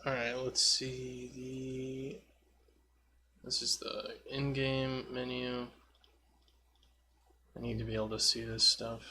Alright, let's see this is the in-game menu. I need to be able to see this stuff.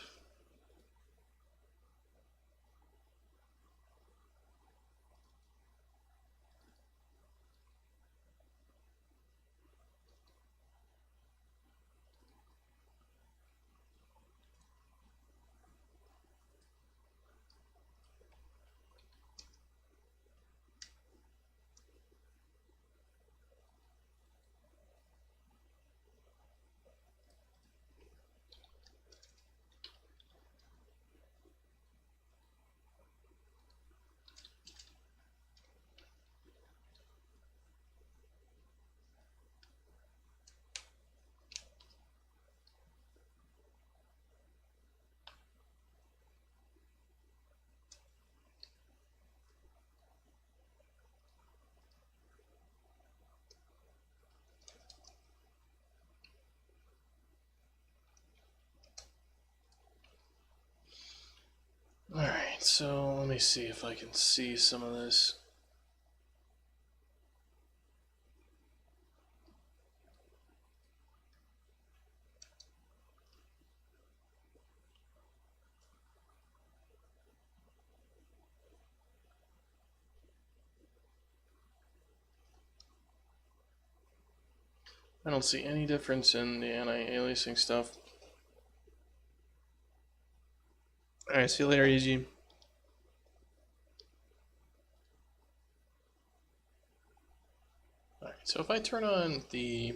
Alright, so let me see if I can see some of this. I don't see any difference in the anti-aliasing stuff. Alright, see you later, Easy. Alright, so if I turn on the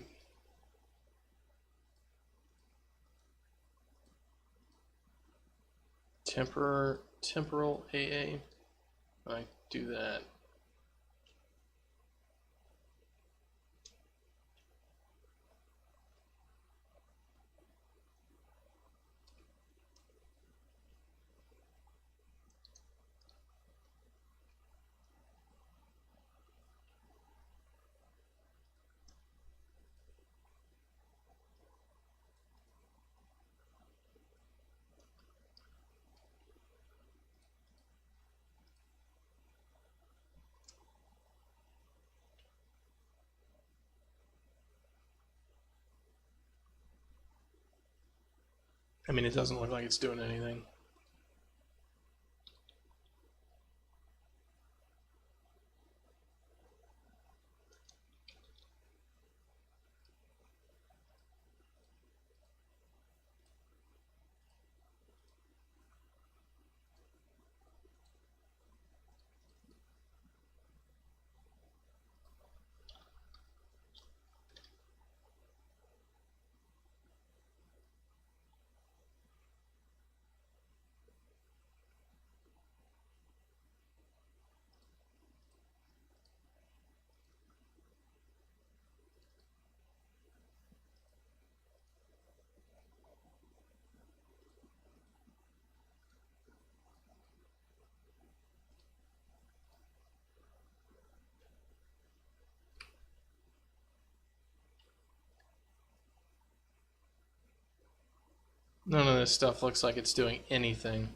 temporal AA, I do that. I mean, it doesn't look like it's doing anything. None of this stuff looks like it's doing anything.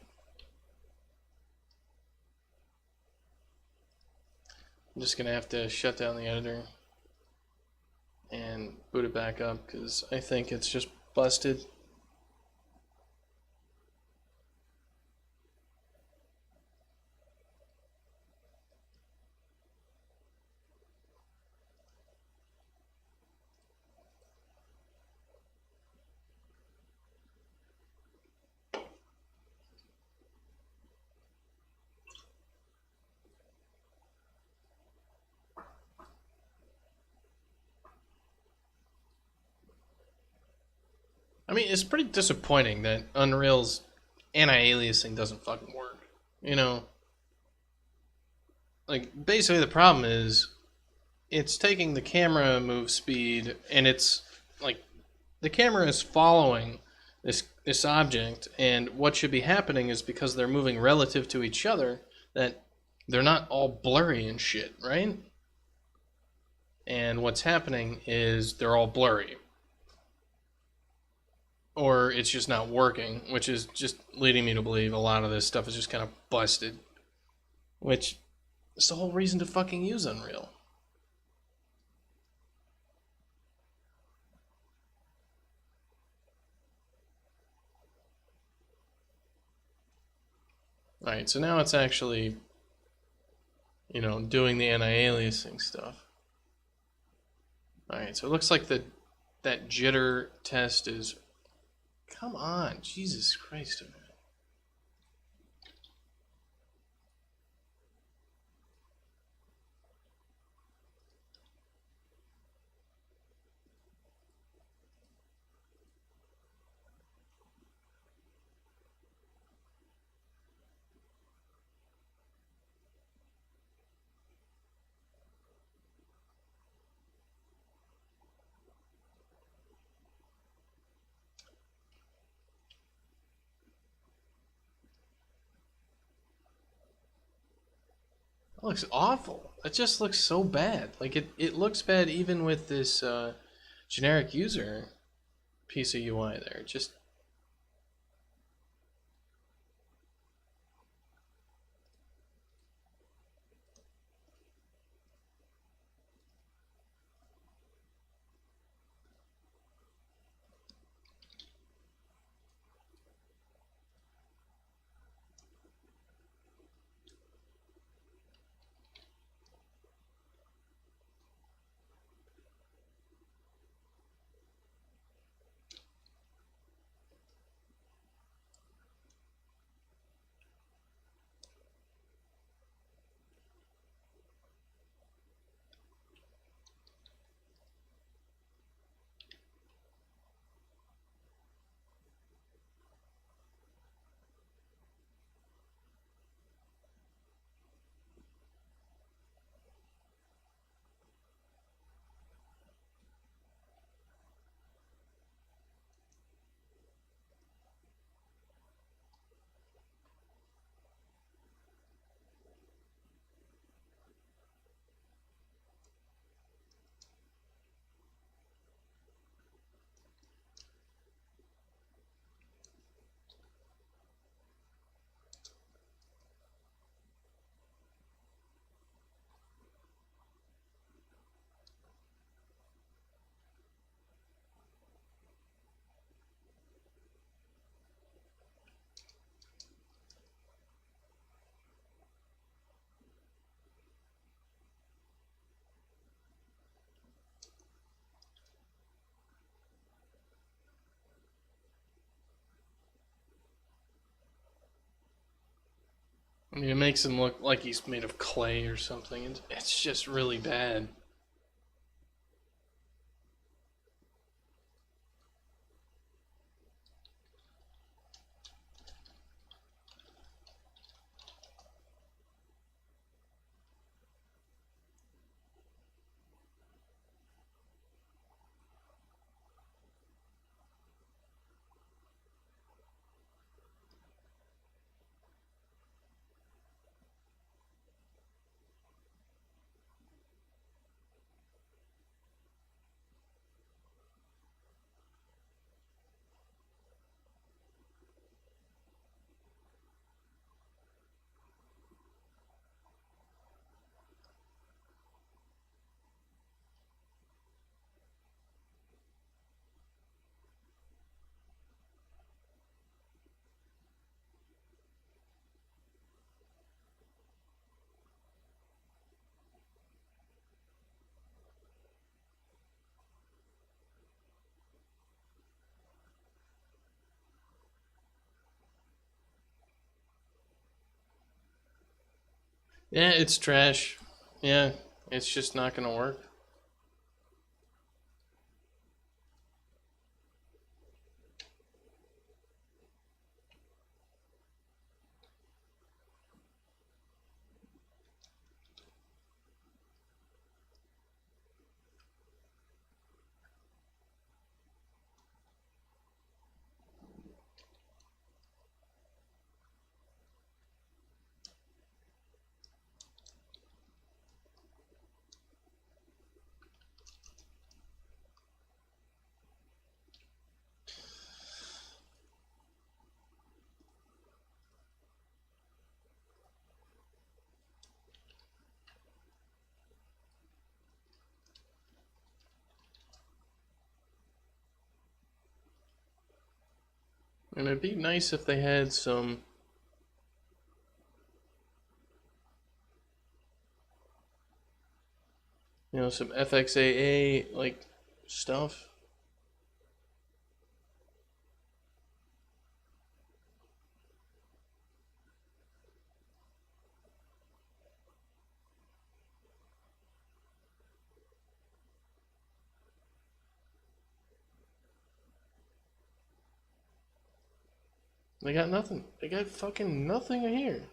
I'm just gonna have to shut down the editor and boot it back up because I think it's just busted. I mean, it's pretty disappointing that Unreal's anti-aliasing doesn't fucking work. You know, like basically the problem is it's taking the camera move speed and it's like the camera is following this object, and what should be happening is because they're moving relative to each other that they're not all blurry and shit, right? And what's happening is they're all blurry. Or it's just not working, which is just leading me to believe a lot of this stuff is just kind of busted. Which It's the whole reason to fucking use Unreal. Alright, so now it's actually, you know, doing the anti-aliasing stuff. Alright, so it looks like that jitter test is... Come on, Jesus Christ, man. That looks awful. It just looks so bad. Like, it looks bad even with this generic user piece of UI there. Just... I mean, it makes him look like he's made of clay or something. It's just really bad. Yeah, it's trash. Yeah, it's just not gonna work. And it'd be nice if they had some, you know, some FXAA like stuff. They got nothing. They got fucking nothing here.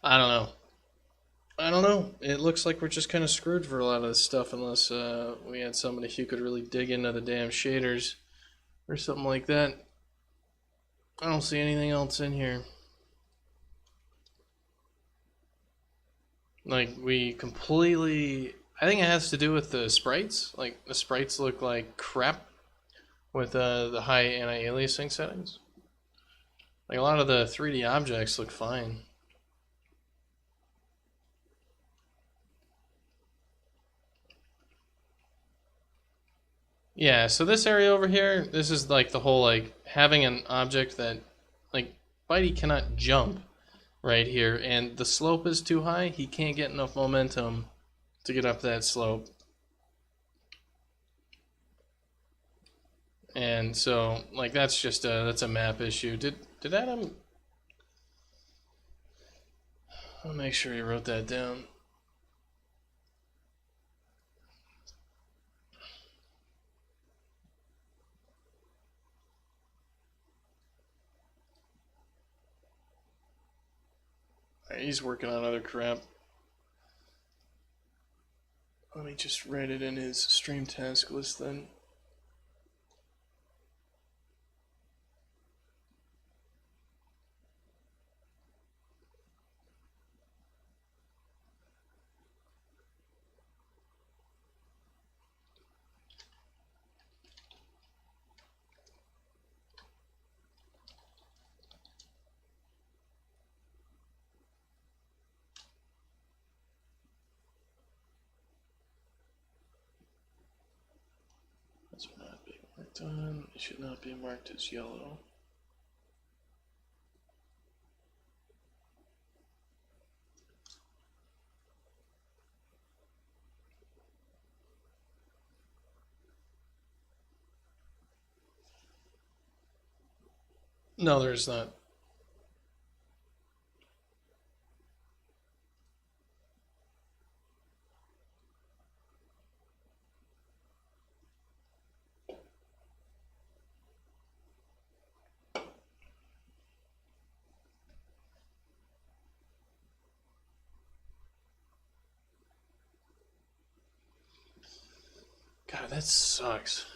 I don't know. I don't know. It looks like we're just kind of screwed for a lot of this stuff unless we had somebody who could really dig into the damn shaders or something like that. I don't see anything else in here. Like, we completely... I think it has to do with the sprites. Like, the sprites look like crap with the high anti-aliasing settings. Like, a lot of the 3D objects look fine. Yeah, so this area over here, this is like the whole, like, having an object that, like, Bitey cannot jump right here, and the slope is too high. He can't get enough momentum to get up that slope. And so, like, that's just that's a map issue. Did Adam... I'll make sure he wrote that down. He's working on other crap. Let me just write it in his stream task list then. That's not being marked on. It should not be marked as yellow. No, there's not. God, that sucks.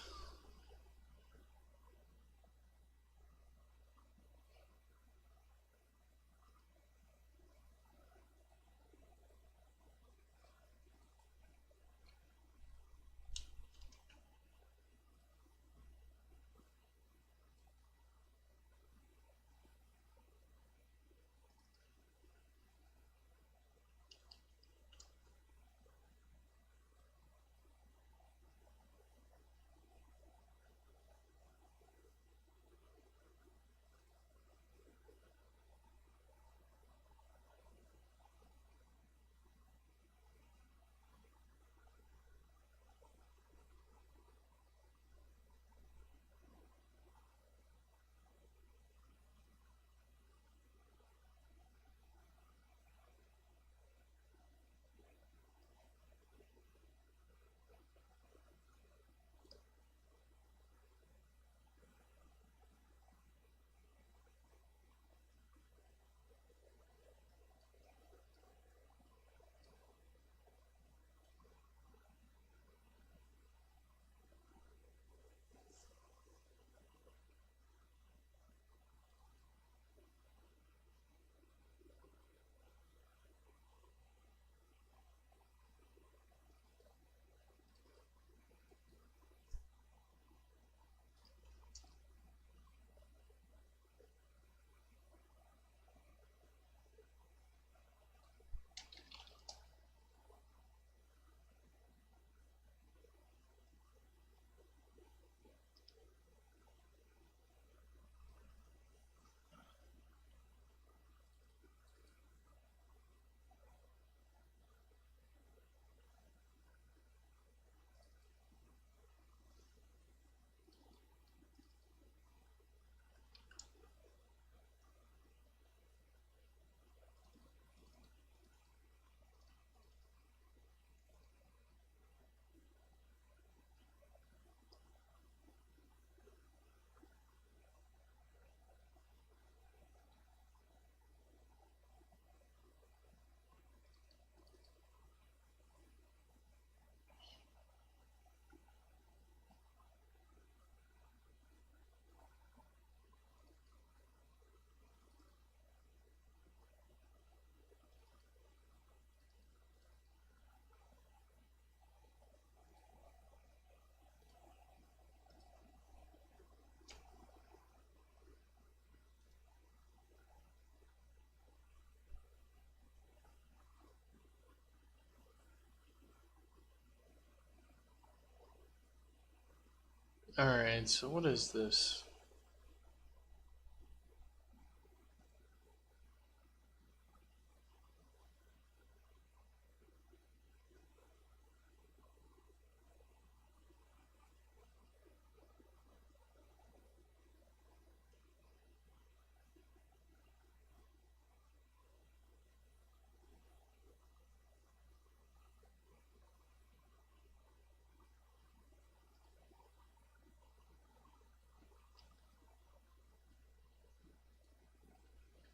Alright, so what is this?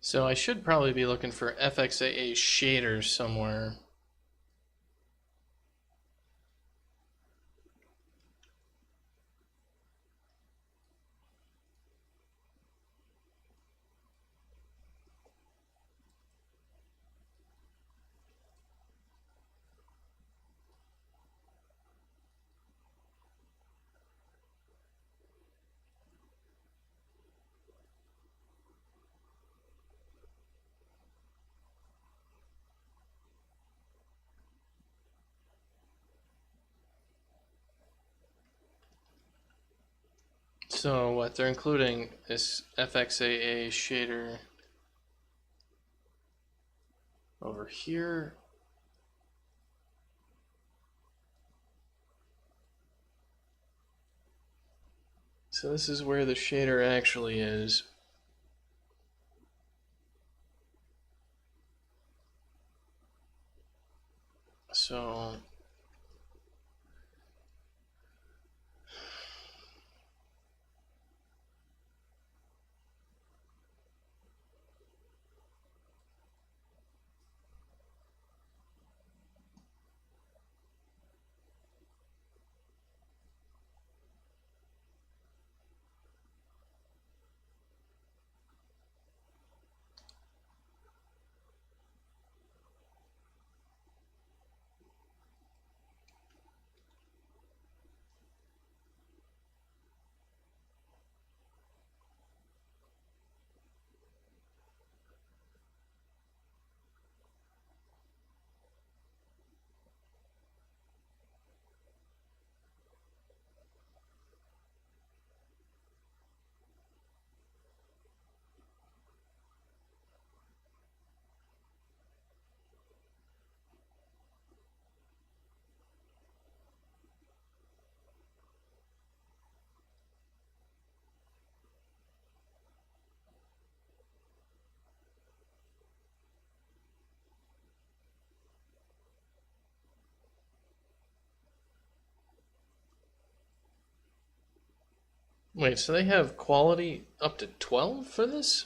So I should probably be looking for FXAA shaders somewhere. So what they're including is FXAA shader over here. So this is where the shader actually is. So wait, so they have quality up to 12 for this?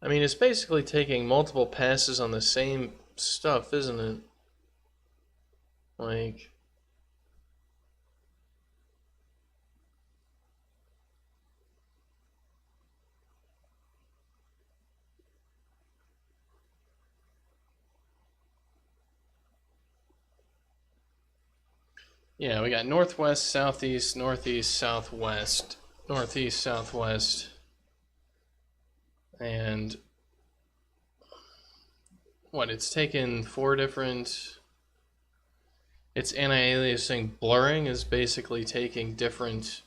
I mean, it's basically taking multiple passes on the same stuff, isn't it? Like, Yeah, we got northwest, southeast, northeast, southwest, northeast, southwest, and what? It's taken 4 different. It's anti-aliasing. Blurring is basically taking different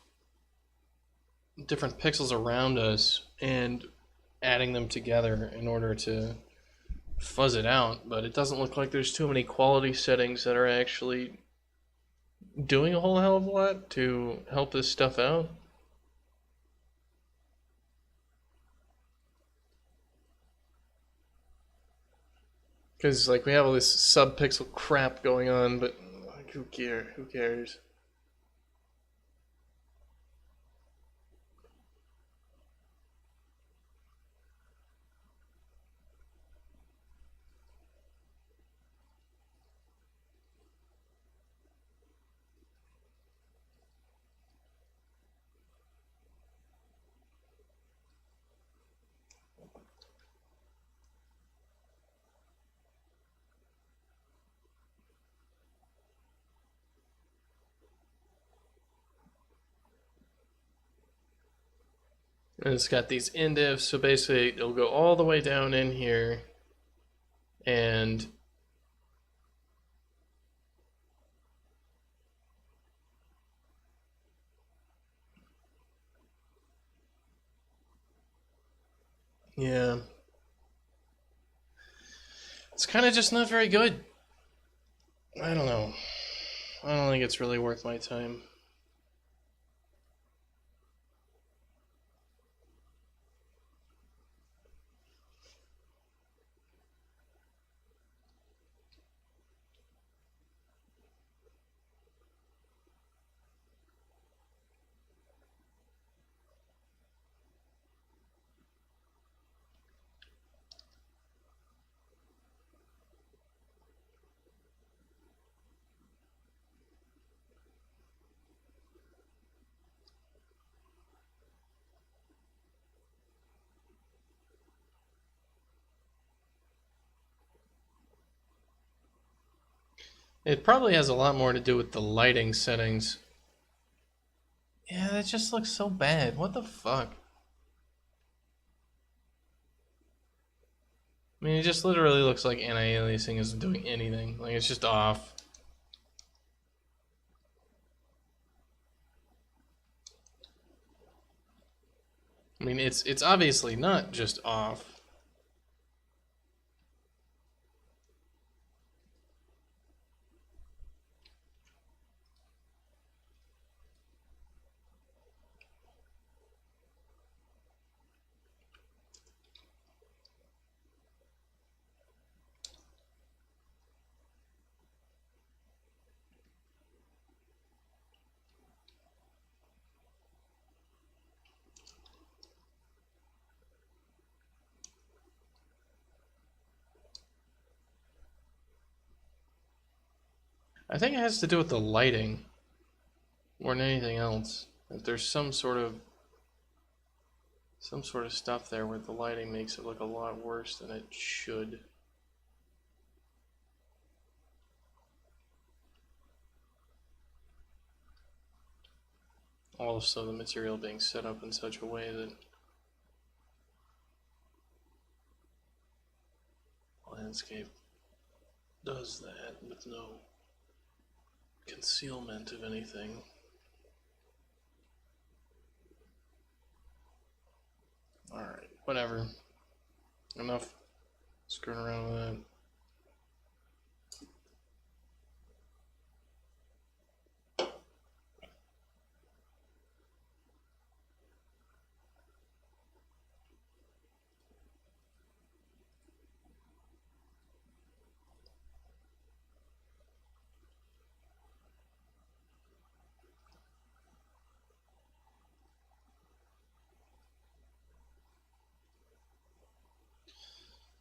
pixels around us and adding them together in order to fuzz it out. But it doesn't look like there's too many quality settings that are actually doing a whole hell of a lot to help this stuff out. Because like we have all this sub-pixel crap going on, but like who cares? Who cares? And it's got these indifs, so basically it'll go all the way down in here, and yeah, it's kind of just not very good. I don't know. I don't think it's really worth my time. It probably has a lot more to do with the lighting settings. Yeah, that just looks so bad. What the fuck? I mean, it just literally looks like anti-aliasing isn't doing anything. Like, it's just off. I mean, it's obviously not just off. I think it has to do with the lighting more than anything else. That there's some sort of stuff there where the lighting makes it look a lot worse than it should. Also, the material being set up in such a way that landscape does that with no concealment of anything. Alright, whatever. Enough screwing around with that.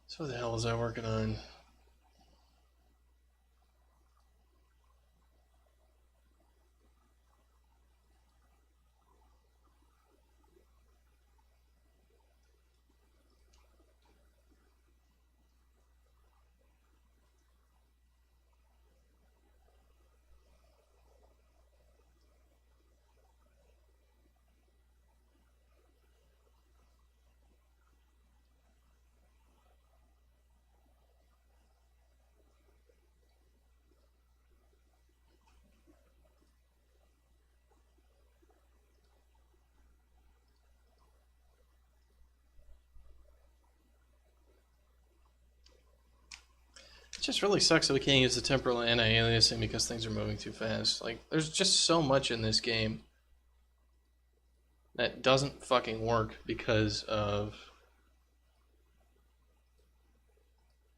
So what the hell was I working on? just really sucks that we can't use the temporal anti-aliasing because things are moving too fast. Like, there's just so much in this game that doesn't fucking work because of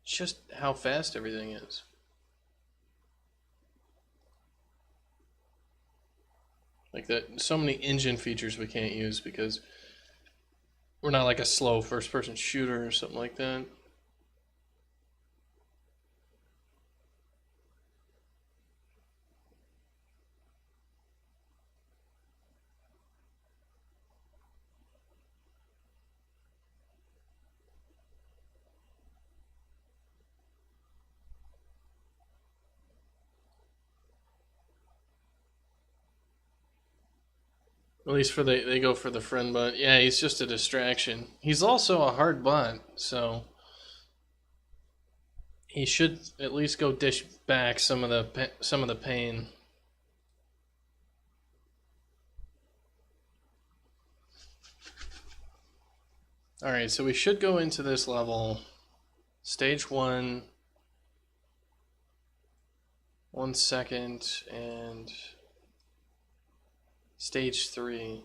just how fast everything is. Like that, so many engine features we can't use because we're not like a slow first-person shooter or something like that. At least for they go for the friend bot. Yeah, he's just a distraction. He's also a hard bot, so he should at least go dish back some of the pain. All right, so we should go into this level, stage 1, 1 second, and stage 3.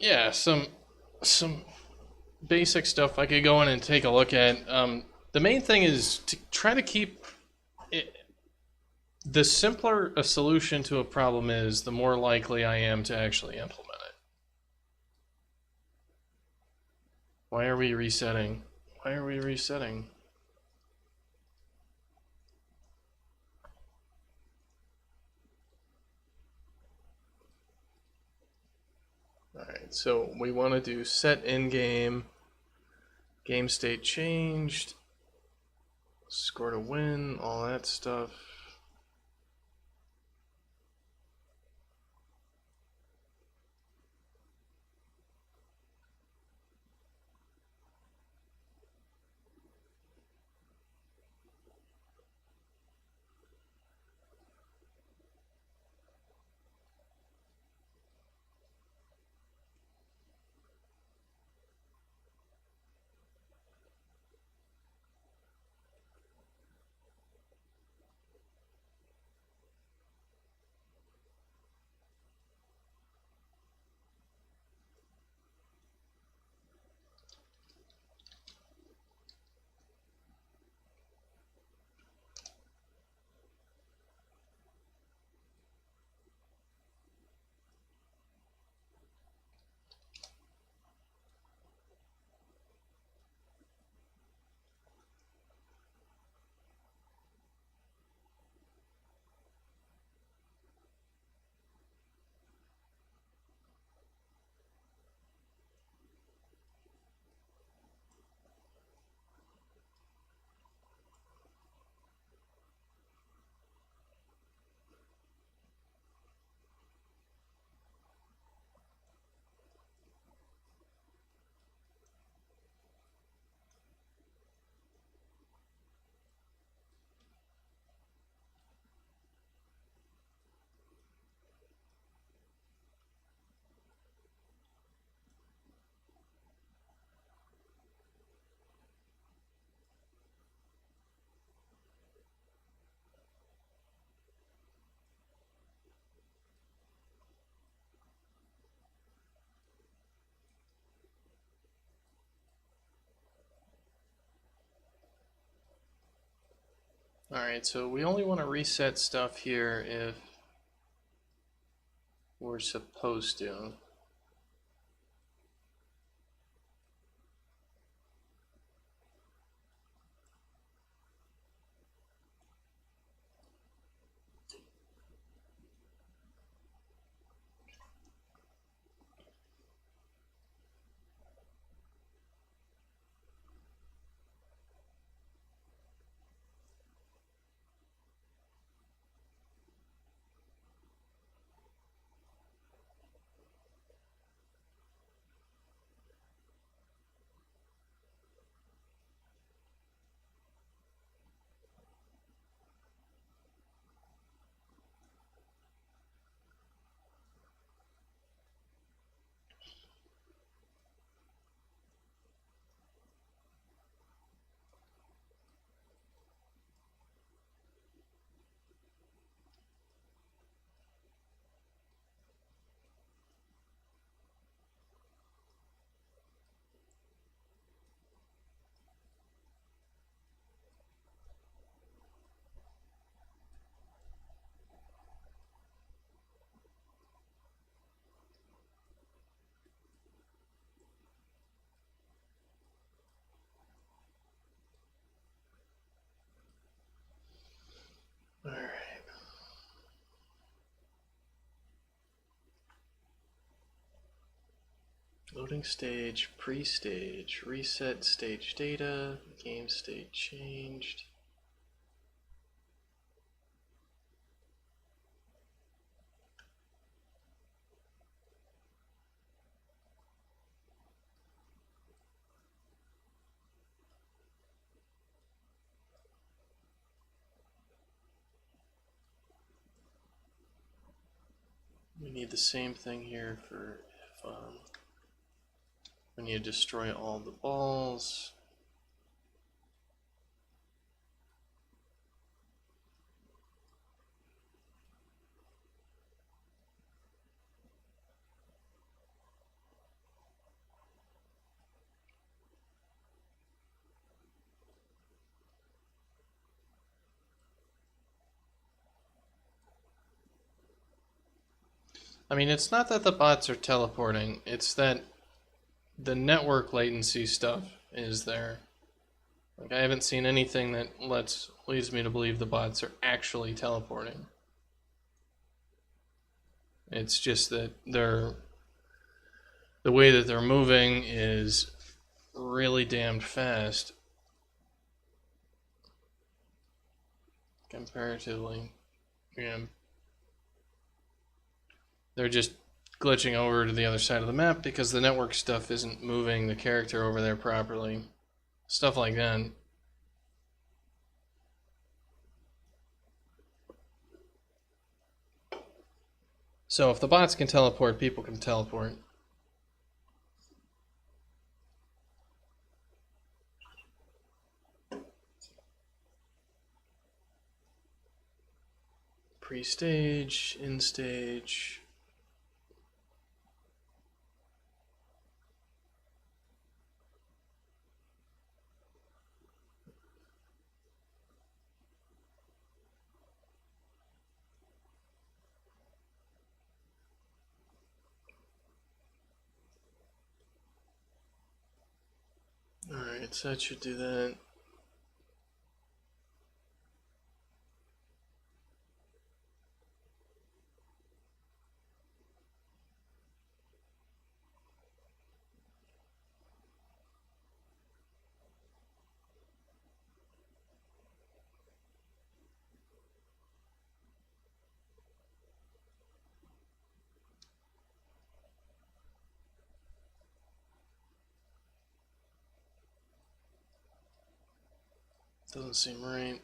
Yeah, some basic stuff I could go in and take a look at. The main thing is to try to keep it. The simpler a solution to a problem is, the more likely I am to actually implement it. Why are we resetting? Why are we resetting? Alright, so we want to do set in game, game state changed, score to win, all that stuff. Alright, so we only want to reset stuff here if we're supposed to. Loading stage, pre-stage, reset stage data, game state changed. We need the same thing here for if when you destroy all the balls. I mean, it's not that the bots are teleporting, it's that the network latency stuff is there. Like, I haven't seen anything that leads me to believe the bots are actually teleporting. It's just that the way that they're moving is really damned fast comparatively. Yeah. They're just glitching over to the other side of the map because the network stuff isn't moving the character over there properly. Stuff like that. So if the bots can teleport, people can teleport. Pre-stage, in-stage. Alright, so that should do that. Doesn't seem right.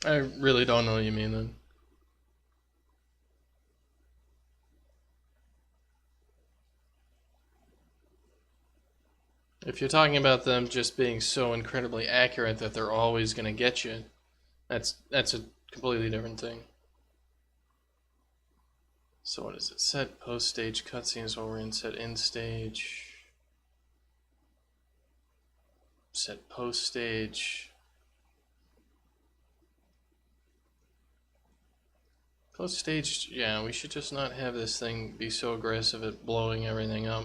I really don't know what you mean then. If you're talking about them just being so incredibly accurate that they're always going to get you, that's a completely different thing. So what is it? Set post-stage cutscenes while we're in set in-stage. Set post-stage. Post-stage, yeah, we should just not have this thing be so aggressive at blowing everything up.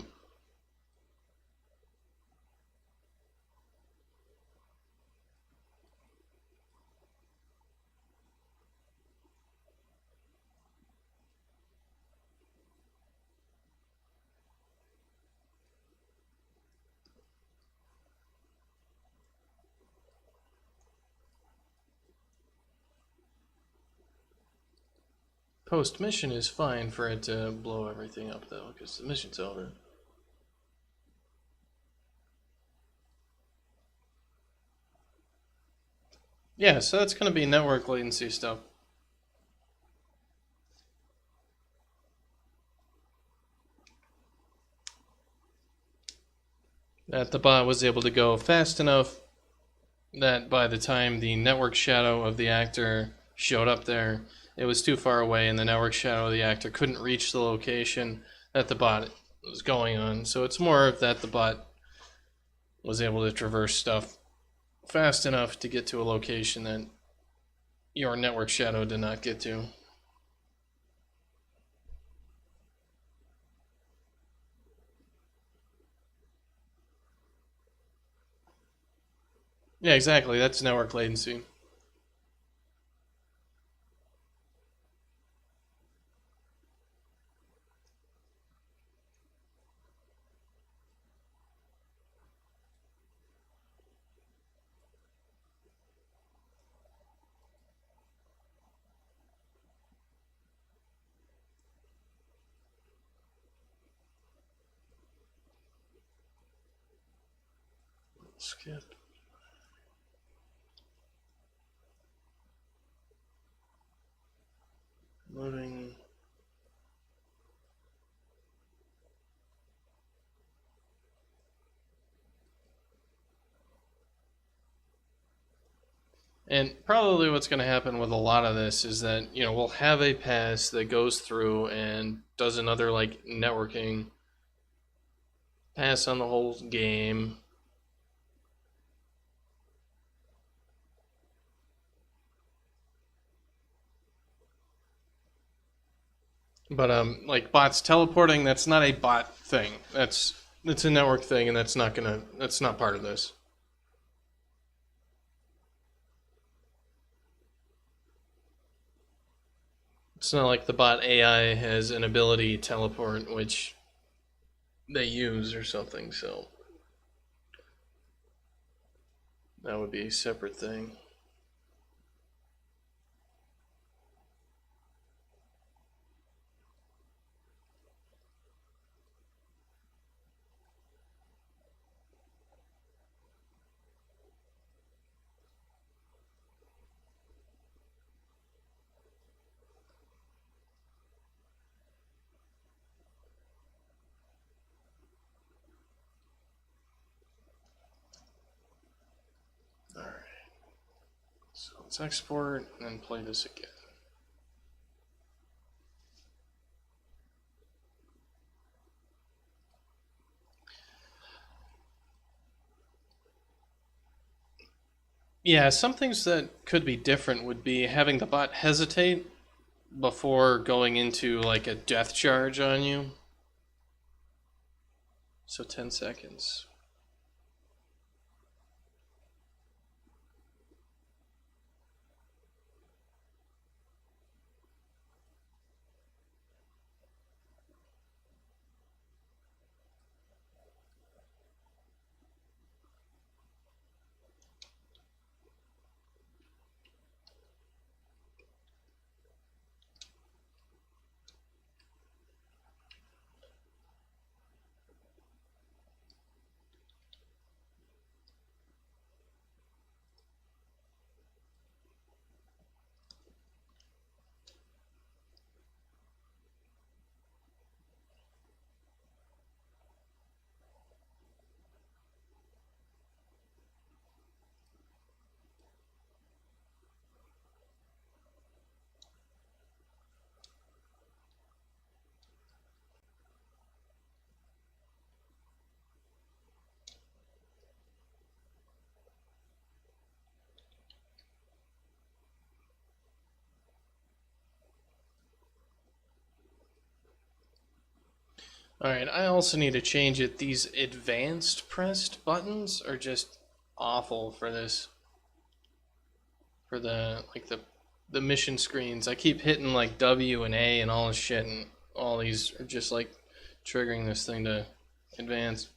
Post-mission is fine for it to blow everything up, though, because the mission's over. Yeah, so that's going to be network latency stuff. That the bot was able to go fast enough that by the time the network shadow of the actor showed up there, it was too far away and the network shadow of the actor couldn't reach the location that the bot was going on. So it's more of that the bot was able to traverse stuff fast enough to get to a location that your network shadow did not get to. Yeah, exactly. That's network latency. Skip. Loading. And probably what's going to happen with a lot of this is that, we'll have a pass that goes through and does another, like, networking pass on the whole game. But, like, bots teleporting, that's not a bot thing. It's a network thing, and that's not part of this. It's not like the bot AI has an ability teleport, which they use or something, so that would be a separate thing. Alright. So let's export and then play this again. Yeah, some things that could be different would be having the bot hesitate before going into like a death charge on you. So 10 seconds. Alright, I also need to change it. These advanced pressed buttons are just awful for this. For the mission screens. I keep hitting like W and A and all this shit, and all these are just like triggering this thing to advance.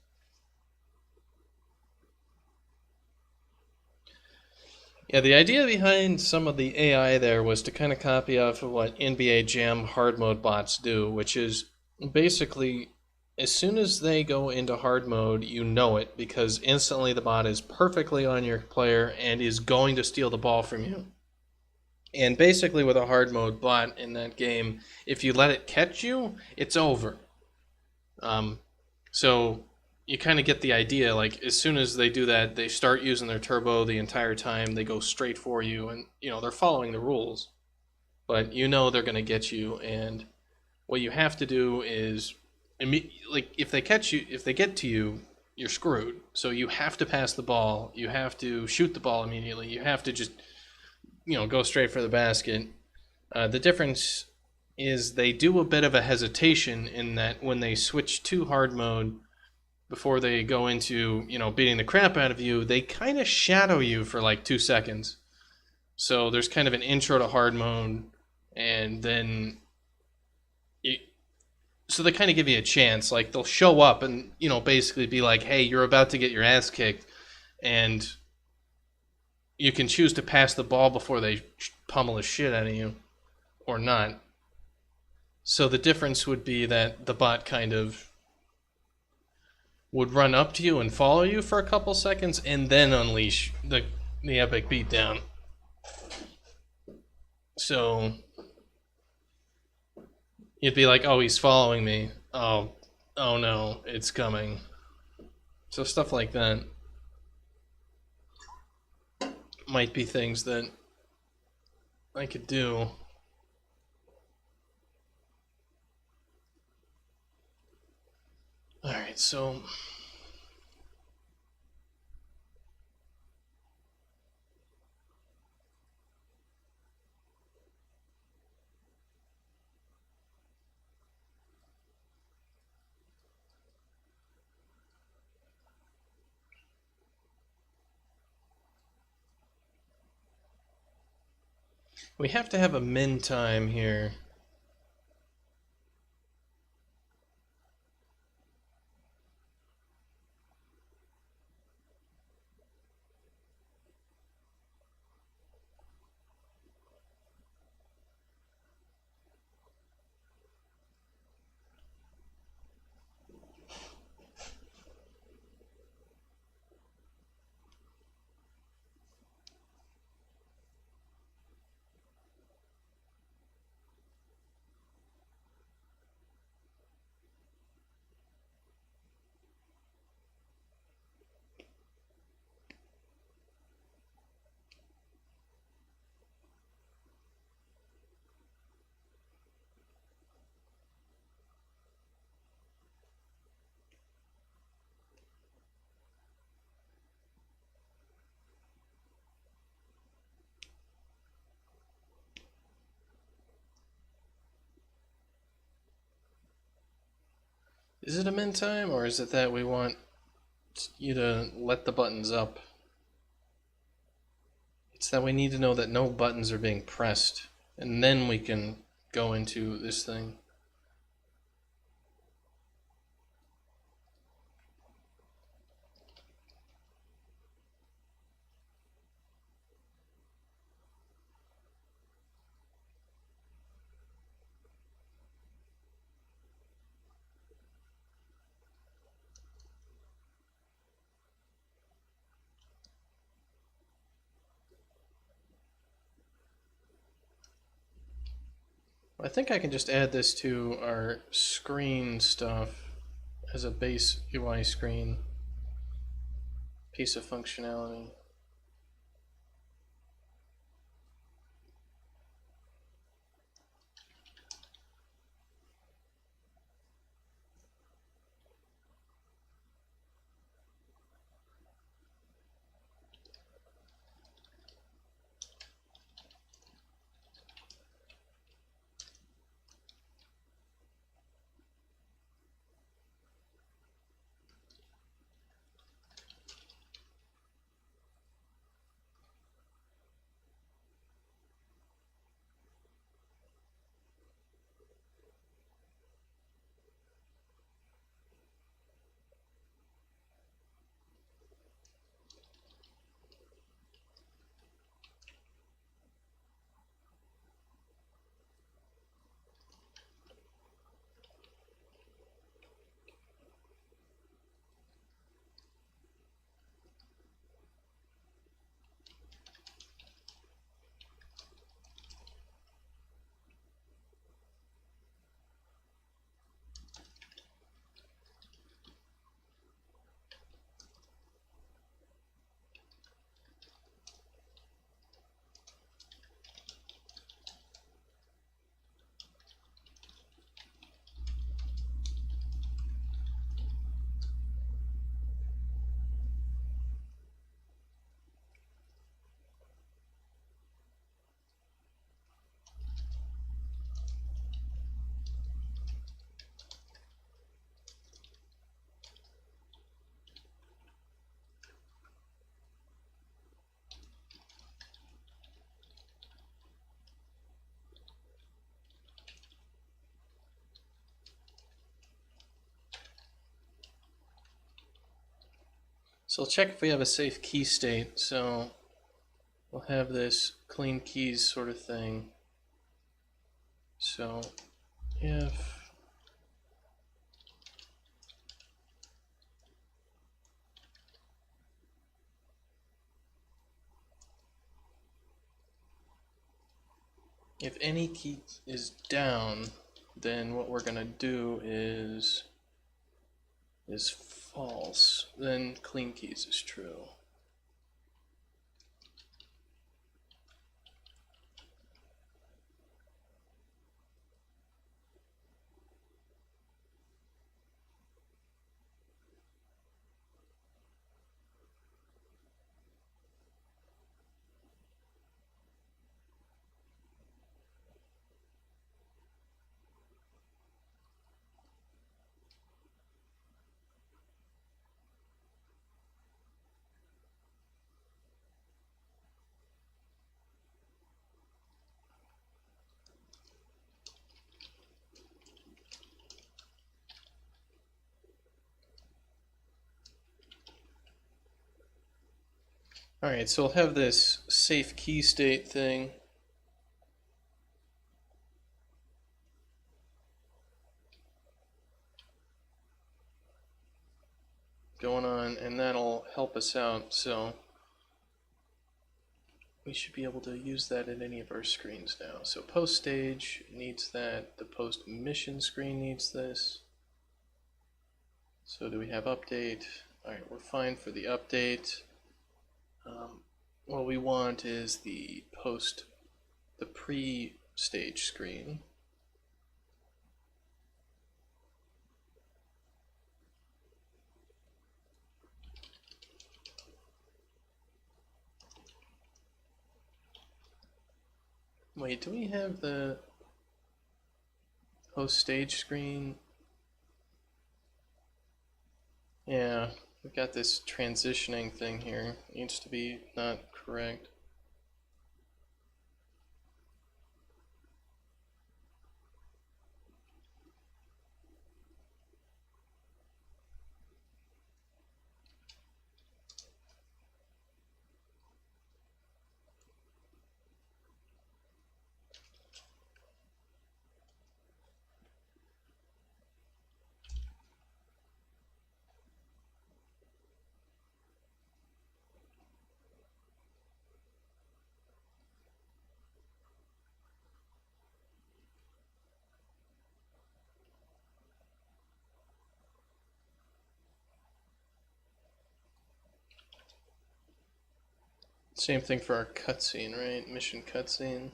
Yeah, the idea behind some of the AI there was to kind of copy off of what NBA Jam hard mode bots do, which is basically as soon as they go into hard mode, you know it because instantly the bot is perfectly on your player and is going to steal the ball from you. And basically with a hard mode bot in that game, if you let it catch you, it's over. So you kind of get the idea, like as soon as they do that, they start using their turbo the entire time, they go straight for you, and they're following the rules. But they're going to get you, and what you have to do is like if they get to you, you're screwed. So you have to pass the ball, you have to shoot the ball immediately, you have to just go straight for the basket. The difference is they do a bit of a hesitation in that when they switch to hard mode before they go into beating the crap out of you, they kind of shadow you for like 2 seconds. So there's kind of an intro to hard mode, and then so they kind of give you a chance. Like they'll show up and basically be like, hey, you're about to get your ass kicked, and you can choose to pass the ball before they pummel the shit out of you or not. So the difference would be that the bot kind of would run up to you and follow you for a couple seconds and then unleash the epic beatdown. So you'd be like, oh, he's following me. Oh no, it's coming. So stuff like that might be things that I could do. Alright, so we have to have a min time here. Is it a min time, or is it that we want you to let the buttons up? It's that we need to know that no buttons are being pressed, and then we can go into this thing. I think I can just add this to our screen stuff as a base UI screen piece of functionality. So I'll check if we have a safe key state. So we'll have this clean keys sort of thing. So if if any key is down, then what we're gonna do is false. Then clean keys is true. Alright, so we'll have this safe key state thing. Going on, and that'll help us out, so we should be able to use that in any of our screens now. So post stage needs that, the post mission screen needs this. So do we have update? Alright, we're fine for the update. What we want is the pre-stage screen. Wait, do we have the post stage screen? Yeah, we've got this transitioning thing here. It needs to be not correct. Same thing for our cutscene, right? Mission cutscene.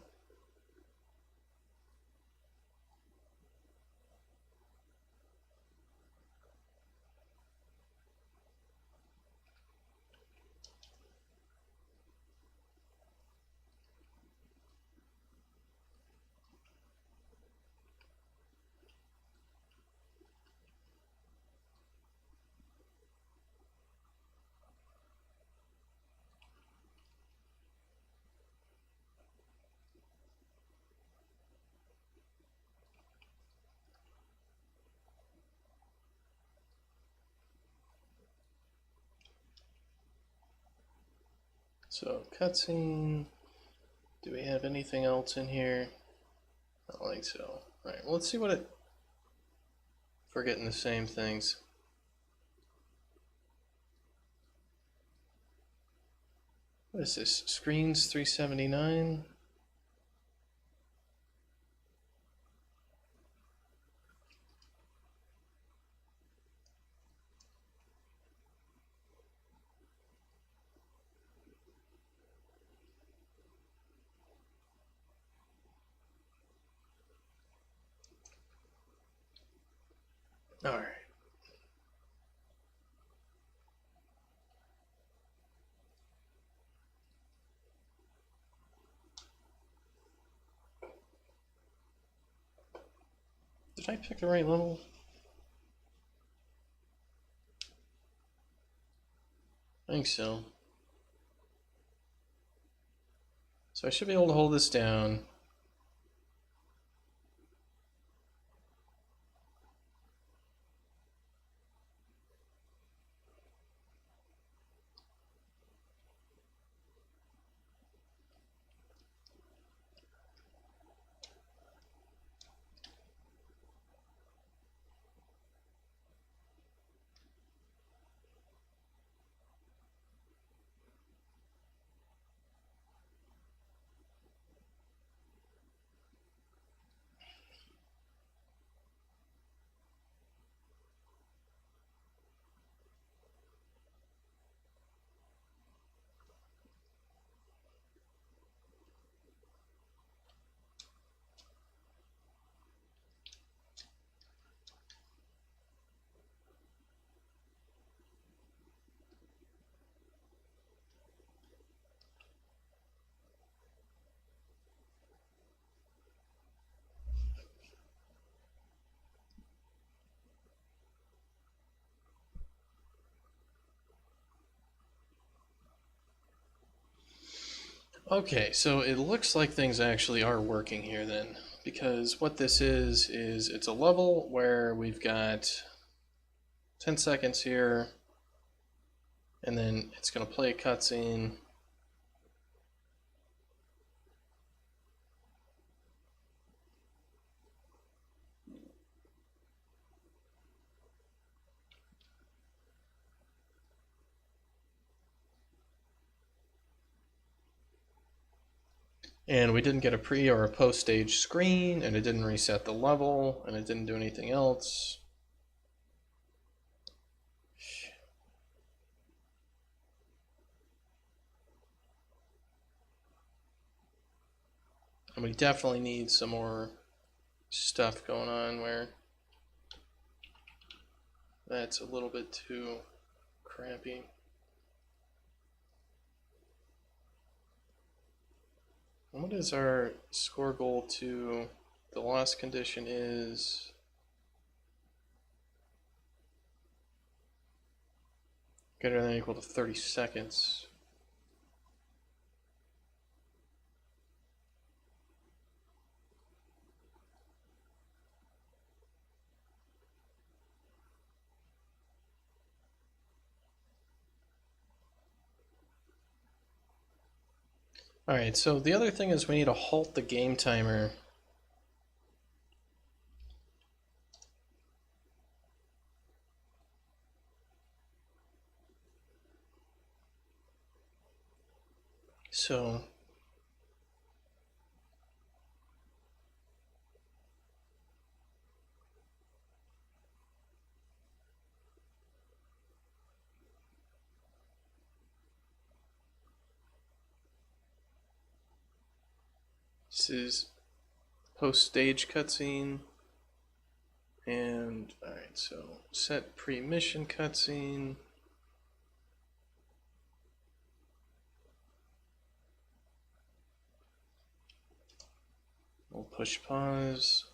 So cutscene, do we have anything else in here? I don't think so. Alright, well, let's see what it... If we're getting the same things. What is this? Screens 379? Alright. Did I pick the right level? I think so. So I should be able to hold this down. Okay, so it looks like things actually are working here then, because what this is it's a level where we've got 10 seconds here, and then it's going to play a cutscene. And we didn't get a pre or a post stage screen, and it didn't reset the level, and it didn't do anything else. And we definitely need some more stuff going on where that's a little bit too crappy. And what is our score goal to the loss condition is greater than or equal to 30 seconds. Alright, so the other thing is we need to halt the game timer. So this is post-stage cutscene. And, alright, so set pre-mission cutscene. We'll push pause.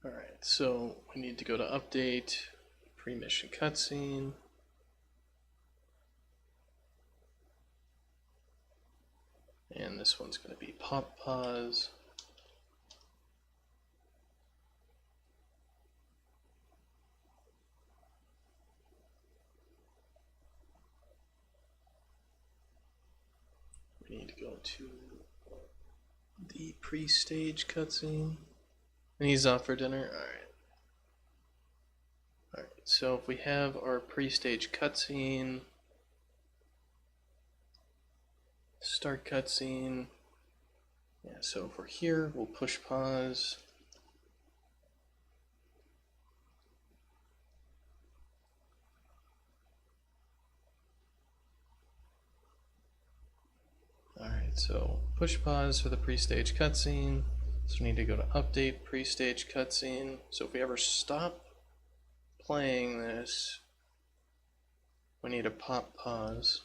Alright, so we need to go to update, pre-mission cutscene. And this one's going to be pop pause. We need to go to the pre-stage cutscene. And he's off for dinner. Alright, so if we have our pre-stage cutscene, start cutscene. Yeah, so if we're here, we'll push pause. Alright, so push pause for the pre-stage cutscene. So we need to go to update pre-stage cutscene. So if we ever stop playing this, we need to pop pause.